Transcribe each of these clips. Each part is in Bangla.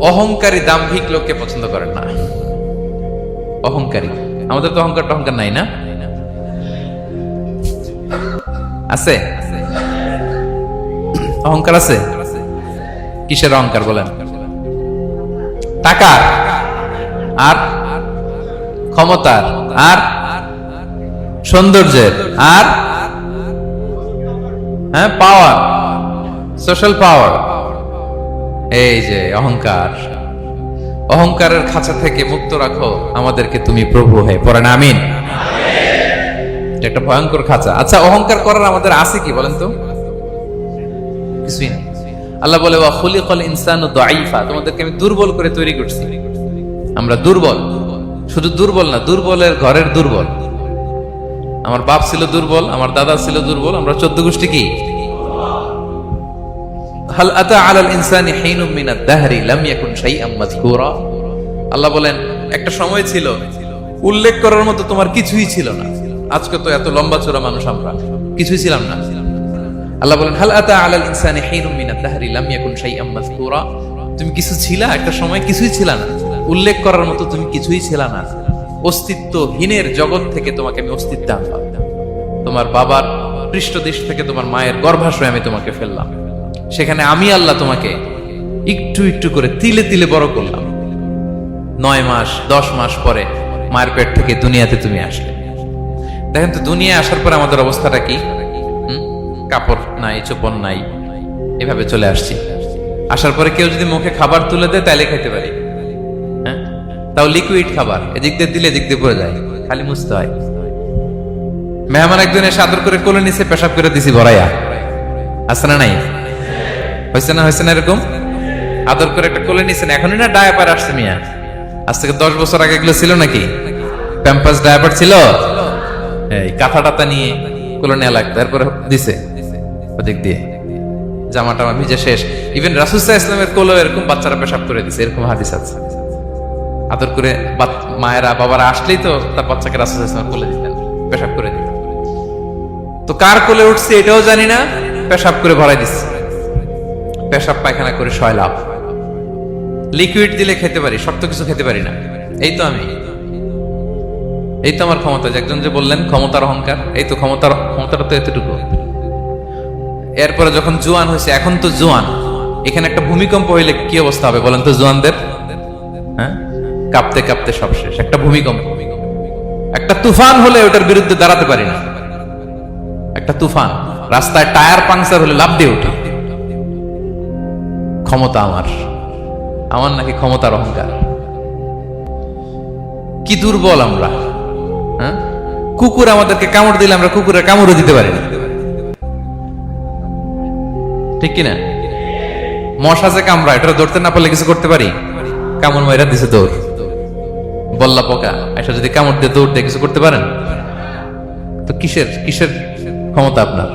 অহংকারী দাম্ভিক লোককে পছন্দ করেন না। অহংকারী, আমাদের তো অহংকার টহংকার নাই না? আছে? অহংকার আছে? কিসের অহংকার বলেন? টাকার, আর ক্ষমতার, আর সৌন্দর্যের, আর হ্যাঁ পাওয়ার, সোশ্যাল পাওয়ার। এই যে অহংকার, অহংকারের খাঁচা থেকে মুক্ত রাখো আমাদেরকে তুমি প্রভু হয়ে। পড়েন আমিন। এটা একটা ভয়ঙ্কর খাঁচা। আচ্ছা, অহংকার করার আমাদের আছে কি বলেন তো? কিছুই নেই। আল্লাহ বলে ওয়া খুলিকাল ইনসানু দাঈফা, তোমাদেরকে আমি দুর্বল করে তৈরি করছি। আমরা দুর্বল, শুধু দুর্বল না, দুর্বলের ঘরের দুর্বল। আমার বাপ ছিল দুর্বল, আমার দাদা ছিল দুর্বল, আমরা 14 গোষ্ঠী কি? হাল আতা আলাল ইনসানি হিনুম মিনাদ দাহরি লাম ইয়াকুন শাইআম মাযকুরা। আল্লাহ বলেন একটা সময় ছিল উল্লেখ করার মতো তোমার কিছুই ছিল না। আজকে তো এত লম্বা চওড়া মানুষ, আমরা কিছুই ছিলাম না। আল্লাহ বলেন হাল আতা আলাল ইনসানি হিনুম মিনাদ দাহরি লাম ইয়াকুন শাইআম মাযকুরা। তুমি কিছু ছিলা, একটা সময় কিছুই ছিল না, উল্লেখ করার মতো তুমি কিছুই ছিল না। অস্তিত্বহীনের জগৎ থেকে তোমাকে আমি অস্তিত্ব আনলাম। তোমার বাবার পৃষ্ঠদেশ থেকে তোমার মায়ের গর্ভাশয়ে আমি তোমাকে ফেললাম। সেখানে আমি আল্লাহ তোমাকে একটু একটু করে তিলে তিলে বড় করলাম। 9 মাস 10 মাস পরে মায়ের পেট থেকে দুনিয়াতে তুমি আসলে। দেখেন তো দুনিয়ায় আসার পর আমাদের অবস্থাটা কি? কাপড় নাই, চোপন নাই, এভাবে চলে আসছি। আসার পরে কেউ যদি মুখে খাবার তুলে দেয় তাইলে খাইতে পারি, হ্যাঁ, তাও লিকুইড খাবার, এদিক দিয়ে দিলে এদিক দিয়ে পড়ে যায়, খালি মুছতে হয়। মেহমান একজন এসে আদর করে কোলে নিচে পেশাব করে দিছি ভরাইয়া, আছে না নাই? হয়েছে না, হয়েছে না? এরকম আদর করে একটা কোলে নিছেন, এখনই না ডায়াপার আসছে মিয়া। আজ থেকে 10 বছর আগে এগুলো ছিল নাকি? প্যাম্পাস ডায়াপার ছিল, এই কাঁথা টাতা নিয়ে কোলে নেওয়া লাগতো, তারপরে দিছে ওদিক দিয়ে জামাটা ভিজে শেষ। ইভেন রাসূল সাল্লাল্লাহু আলাইহি ওয়াসাল্লামের কোলে এরকম বাচ্চারা পেশাব করে দিছে, এরকম হাদিস আছে। আদর করে মায়েরা বাবারা আসলেই তো তার বাচ্চাকে রাসূল সাল্লাল্লাহু আলাইহি ওয়াসাল্লাম কোলে দিতেন, পেশাব করে দিতেন। তো কার কোলে উঠছে এটাও জানি না, পেশাব করে ভরাই দিচ্ছে। পেশাব পায়খানা করে সয়লাভ। লিকুইড দিলে খেতে পারি, শক্ত কিছু খেতে পারি না। এই তো আমি, এই তো আমার ক্ষমতা। একজন যে বললেন ক্ষমতার অহংকার, এই তো ক্ষমতাটা তো এতটুকু। এরপরে যখন জোয়ান হয়েছে, এখন তো জোয়ান, এখানে একটা ভূমিকম্প হইলে কি অবস্থা হবে বলেন তো জোয়ানদের? হ্যাঁ, কাঁপতে কাঁপতে সব শেষ। একটা ভূমিকম্প, একটা তুফান হলে ওটার বিরুদ্ধে দাঁড়াতে পারি না। একটা তুফান, রাস্তায় টায়ার পাংচার হলে লাফ দিয়ে উঠি। ক্ষমতা আমার নাকি ক্ষমতার অহংকার। কি দুর্বল আমরা, হ্যাঁ? কুকুর আমাদেরকে কামড় দিলে আমরা কুকুরের কামড়ও দিতে পারি না, ঠিক কিনা? মশা যে কামড়া, এটা ধরতে না পারলে কিছু করতে পারি? কামড় মাইরা দিছে দৌড়। বল্লা পোকা এটা যদি কামড় দিয়ে দৌড় দিয়ে কিছু করতে পারেন? তো কিসের ক্ষমতা আপনার?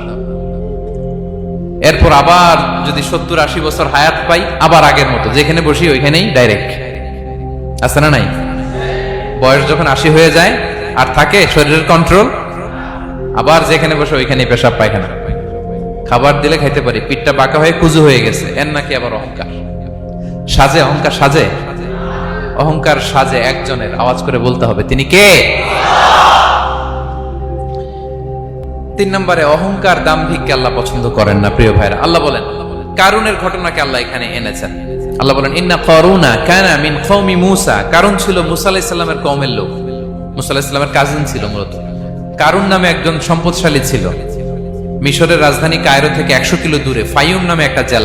এরপর আবার যদি 70-80 বছর হায়াত পাই, আবার আগের মতো যেখানে বসি ওইখানেই ডাইরেক্ট, আছে না নাই? বয়স যখন 80 হয়ে যায় আর থাকে শরীরের কন্ট্রোল, আবার যেখানে বসে ওইখানেই পেশাব পায়খানা। খাবার দিলে খাইতে পারি, পিঠটা বাঁকা হয়ে কুজু হয়ে গেছে, এর নাকি আবার অহংকার। সাজে অহংকার, সাজে অহংকার, সাজে একজনের। আওয়াজ করে বলতে হবে তিনি কে? 3 নম্বরে অহংকার দাম্ভিককে আল্লাহ পছন্দ করেন না। প্রিয় ভাইরা, আল্লাহ বলেন কারুনের ঘটনাকে আল্লাহ এখানে এনেছেন। আল্লাহ বলেন ইন্না কারুনা কানা মিন কওমি মূসা। কারুন ছিল মুসা আলাইহিস সালামের কওমের লোক, মুসা আলাইহিস সালামের কাজিন ছিল মূলত। কারুন নামে একজন সম্পদশালী ছিল। মিশরের রাজধানী কায়রো থেকে 100 কিলো দূরে ফাইয়ুম নামে একটা জেলা।